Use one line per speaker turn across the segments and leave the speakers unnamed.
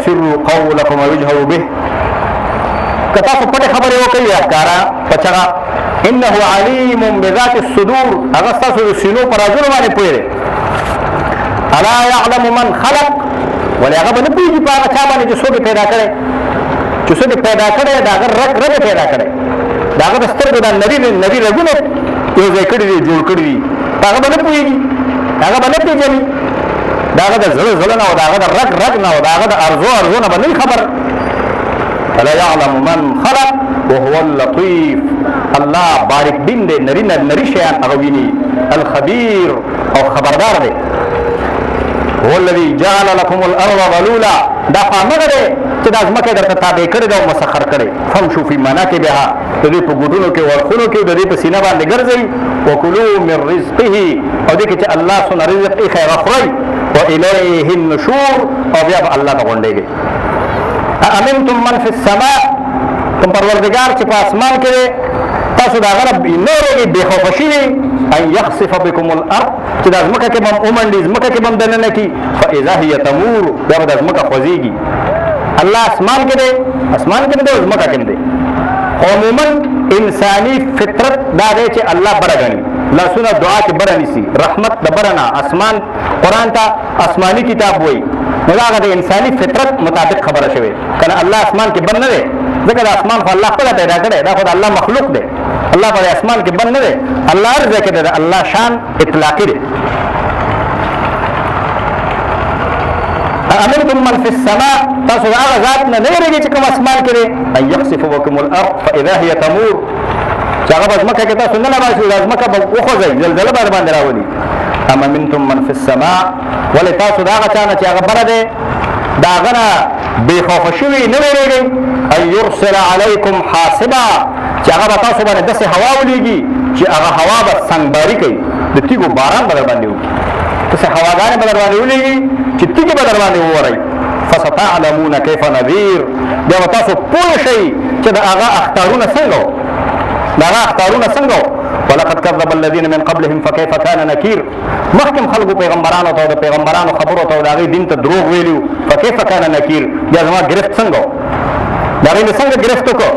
وأسروا قولكم وجهروا به كتاسو پټه خبره وکړي افکارا پچا انه عليم بذات الصدور هغه تاسو د سینو پر ازور باندې پوهه الا يعلم من خلق ولا هغه نه پیږي په هغه چا باندې چې څوک پیدا کړي چې څوک پیدا کړي دا هغه رګ پیدا کړي دا هغه سترګو د نری رګونه یو ځای کړی دی جوړ کړی دی هغه نه پیږي هغه نه پیږي دا هغه د زړه نه او دا هغه د رګ نه او دا هغه د ارزو نه باندې خبر الا يعلم من خلق وهو اللطيف الله بارک بین دے نری شیان اغوینی الخبیر او خبردار دے هو الذي جعل لكم الارض ذلولا دا فامغه دے چې د ازمکه درته تابع کړی دا مسخر کړی فمشوا في مناكبها د دې په ګډونو کې ورخونو کې د دې په سینه باندې ګرځي وکلوا من رزقه او دې کې چې الله سن رزق یې خیر اخري واليه النشور او بیا الله ته غونډيږي امنتم من في السماء تم پروردگار چې په اسمان کې تاسو دا غره نورې به خوشي ان يخسف بكم الارض چې د ازمکه کې بم اومندې ازمکه کې بم دننه کې فاذا هي تمور دا د ازمکه خوځيږي الله اسمان کې دی اسمان کې دی ازمکه کې دی عموما انساني فطرت دا دی چې الله برغني لا سونه دعا کې برنيسي رحمت د برنا اسمان قران ته آسماني کتاب وای مګر د انساني فطرت مطابق خبره شوی کنه الله اسمان کې بند نه دی ځکه د اسمان خو الله خپل پیدا کړی دا خو د الله مخلوق دی الله پر اسمان کې بند نه دی الله رزق کې دی الله شان اطلاقي دی امنتم من في السماء تاسو هغه ذات نه لري چې کوم اسمان کې دی ان يخسف بكم الارض فاذا هي تمور چې هغه ازمکه کې تاسو نه لباسي ازمکه به وخوځي زلزلہ باندې راولي اما منتم من في السماء ولې تاسو دا هغه چانه چې هغه بره دی دا غنه بے خوف شوي نه ویریږي ان يرسل عليكم حاسبا چې هغه تاسو باندې داسې هوا ولېږي چې هغه هوا به څنګهباري کوي د تیګو باران به در باندې وکړي داسې هواګانې به در باندې ولېږي چې تیګې به در باندې وورئ فستعلمون كيف نذير بیا به تاسو پوه شئ چې د هغه اخطارونه څنګه د هغه اخطارونه څنګه ولقد كذب الذين من قبلهم فكيف كان نكير مخکم خلقو پیغمبرانو ته د پیغمبرانو خبرو ته د هغې دین ته دروغ ویلو فكيف كان نكير بیا زما گرفت څنګه د هغې مې څنګه گرفت وکړو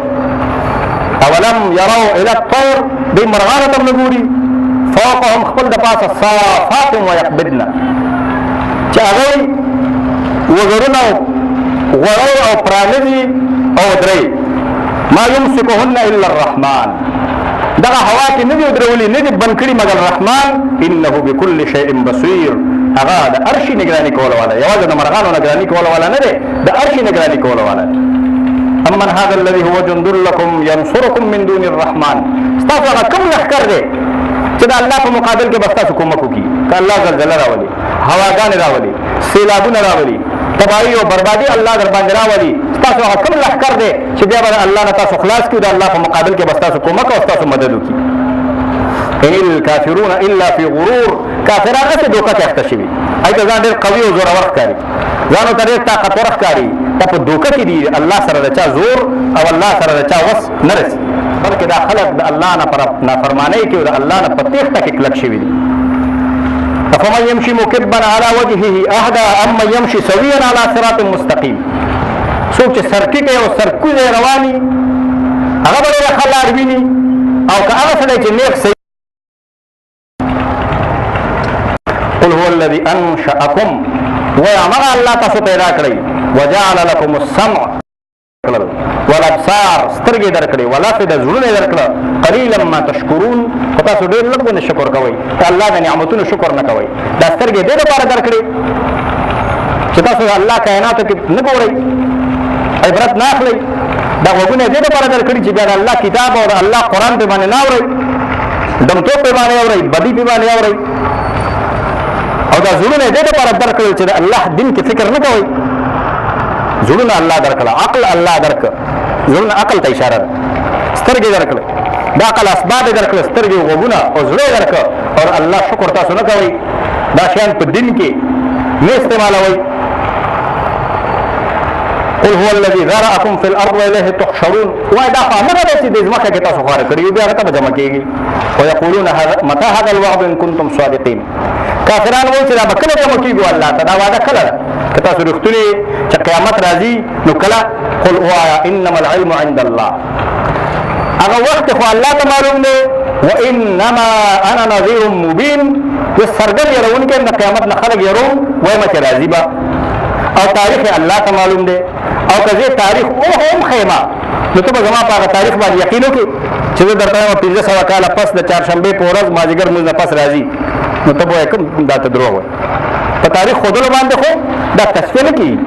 اولم يروا الى الطير دوی مرغانو ته نه ګوري فوقهم خپل د پاسه صافات ويقبضن چې هغوی وزرونه غوړو او پرانه دي او درې ما يمسكهن الا الرحمن دغه هوا کې نه دی درولي نه دی بند کړي مګر رحمان انه بكل شيء بصير هغه د ارشي نگراني کول والا یوازې د مرغانو نگراني کول والا نه دی د ارشي نگراني کول والا امن هذا الذي هو جند لكم ينصركم من دون الرحمن استاسو هغه کوم لښکر دی چې د الله په مقابل کې بس تاسو کومک وکړي که الله زلزله راولي هواګانې راولي سیلابونه راولي تباہی او بربادي الله در باندې راولي تاسو هغه کوم لښکر دی چې بیا به الله نه تاسو خلاص کړي د الله په مقابل کې بس تاسو کومک او تاسو مدد وکړي ان الكافرون الا في غرور کافران هسې دوکه کې اخته شوي هلته ځان ډېر قوي او زورور ښکاري ځانو ته ډېر طاقتور ښکاري دا په دوکه کې دي الله سره د چا زور او الله سره د چا وس نه رسي بلکې دا خلک د الله نه نافرمانۍ کې او د الله نه په تېښته کې کلک شوي دي فمن يمشي مكبا على وجهه اهدى اما يمشي سويا على صراط مستقيم څوک چې سرکي کوي او سرکوزه رواني هغه به ډېره ښه لار ویني او که هغه سړی چې نیک صحیح قل هو الذي انشأكم وهغه الله تاسو پیدا کړی وجعل لكم السمع والابصار سترګې درکړي والافئده زړونه درکړه قليلا ما تشکرون خو تاسو ډېر لږ باندې شکر کوئ د الله د نعمتونو شکر نه کوئ دا سترګې دې دپاره درکړي چې تاسو د الله کائناتو کې نه ګورئ عبرت نه اخلئ دا غوږونه دې دپاره درکړي چې بیا د الله کتاب او د الله قرآن پې باندې نه اورئ ډمتوب پې باندې اورئ بدي پې باندې اورئ او دا زړونه دې دپاره درکړل چې د الله دین کې فکر نه کوئ زړونه الله درکړه عقل الله درکړه زړونه عقل ته اشاره ده سترګې درکړه دا عقل اسباب درکړه سترګې غوږونه او زړه درکړه او الله شکر تاسو نه کوئ دا شیان په دین کې نه استعمالوئ قل هو الذي ذرأكم في الارض واليه تحشرون وای دا خامره ده چې د ځمکه کې تاسو خاره کړي بیا هغه ته جمع کېږي ويقولون متى هذا الوعد ان كنتم صادقين کافران وایي چې دا به کله جمع کېږي الله ته دا وعده کله ده که تاسو رښتونی چې قیامت راځي نو کله قل وایا انما العلم عند الله هغه وخت خو الله ته معلوم دی وانما انا نذير مبين زه څرګند يرونکی د قیامت نه خلک يروم وایم چې راځي به او تاریخ الله ته معلوم دی او که زه تاریخ هم خیمه نو ته به زما په هغه تاریخ باندې یقین وکړې چې زه درته وایم 1500 کاله پس د چهارشنبې په ورځ مازدیګر لمونځ نه پس راځي نو ته به وایې کوم دا ته دروغ وایي په تاریخ ښودلو باندې خو دا تصفیه نه کېږي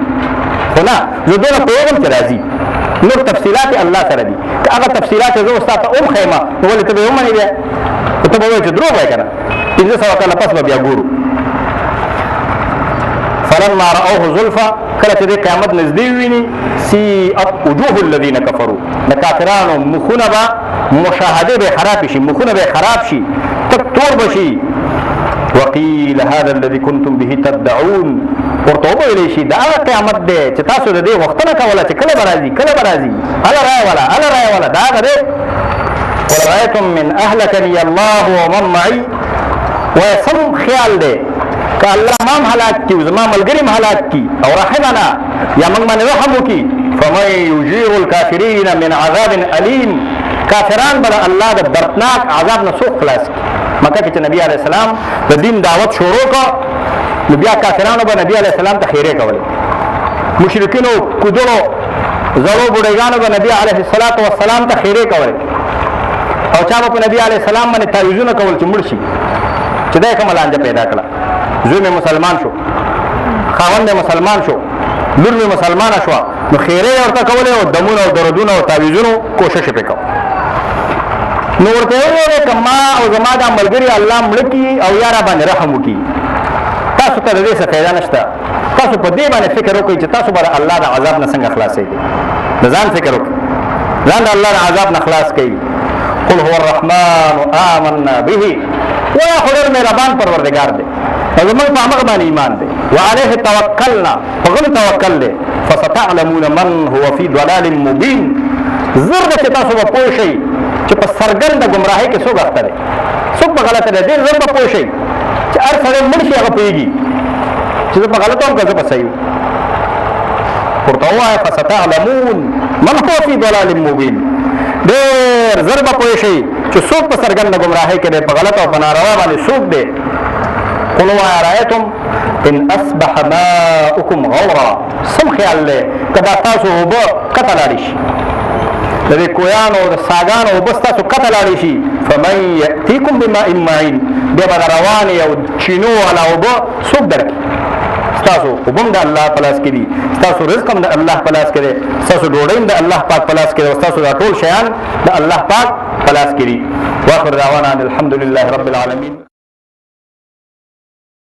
خو نه زه دونه پوهېږم چې راځي نور تفصیلات الله سره دي که هغه تفصیلات زه اوس تا ته هم ښیمه نو ولې ته به یې ومنې بیا ته به وایې چې دروغ وایې که نه 1500 کاله پس به بیا ګورو فلما رأوه زلفا کله چې د قیامت نږدې وویني سیئت وجوه الذین کفروا د کافرانو مخونه به مشاهده به خراب شي مخونه به خراب شي تک تور به شي وقیل هذا الذي كنتم به تدعون ورته وویلی شي دا هغه قیامت دی چې تاسو د دې غوښتنه کوله چې کله به راځي کله به راځي هله رایوله هله رایوله دا هغه دی قل رأیتم من اهلکني الله ومن معي وایه سم خیال دی که الله مام هلاک کی زما ملګری م هلاک کی او رحمنا یا موږ باندې رحم وکړي فمن یجیر الکافرین من عذاب علیم کافران به الله د دردناک عذاب نه څوک خلاص کړي مکه کې چې نبی علیه السلام د دین دعوت شروع کړ نو بیا کافرانو به نبی علیه السلام ته خیرې کولې مشرکینو کودرو زړو بوډېګانو به نبی علیه السلام ته خیرې کولې او چا به په نبی علیه السلام باندې تعویذونه کول چې مړ شي چې دا یې کومه لانجه پیدا کړه زوی مې مسلمان شو خاوند مې مسلمان شو لور مې مسلمانه شوه نو خیرې ورته کولې او دمونه او دردونه او تعویذونو کوشش یې پرې کوه نو ورته یې وویل که ما او زما دا ملګري الله مړه کړي او یا را باندې رحم وکړي تاسو ته د دې څه فایده نشته تاسو په دې باندې فکر وکړئ چې تاسو به د الله د عذاب نه څنګه خلاصېږئ د ځان فکر وکړئ ځان د الله د عذاب نه خلاص کړئ قل هو الرحمن آمنا به ویا خو ډېر مهربان پروردګار دی او زموږ په هغه باندې ایمان دی وعلیه توکلنا په هغه توکل دی فستعلمون من هو فی ضلال مبین زر ده چې تاسو به پوه شئ چې په څرګنده ګمراهۍ کې څوک اخته دی څوک په غلطه دی ډېر زر به پوه شئ چې هر سړی مړ شي هغه پوهېږي چې زه په غلطه وم که زه په صحیح ورته ووایه فستعلمون من هو فی ضلال مبین ډېر زر به پوه شئ چې څوک په څرګنده ګمراهۍ کې دی په غلطه او په ناروا باندې څوک دی قل رأيتم ان اصبح ماؤكم غورا سم خیال دی که دا تاسو اوبه کته لاړې شي د دې کویانو د ساګانو اوبه ستاسو کته لاړې شي فمن یأتیکم بماء معین بیا به د روانې او چینو والا اوبه څوک درکړي ستاسو اوبه هم د الله په لاس کې دي ستاسو رزق هم د الله په لاس کې دی ستاسو ډوډۍ هم د الله پاک په لاس کې دی او ستاسو دا ټول شیان د الله پاک په لاس کې دي واخر دعوانا الحمد لله رب العالمین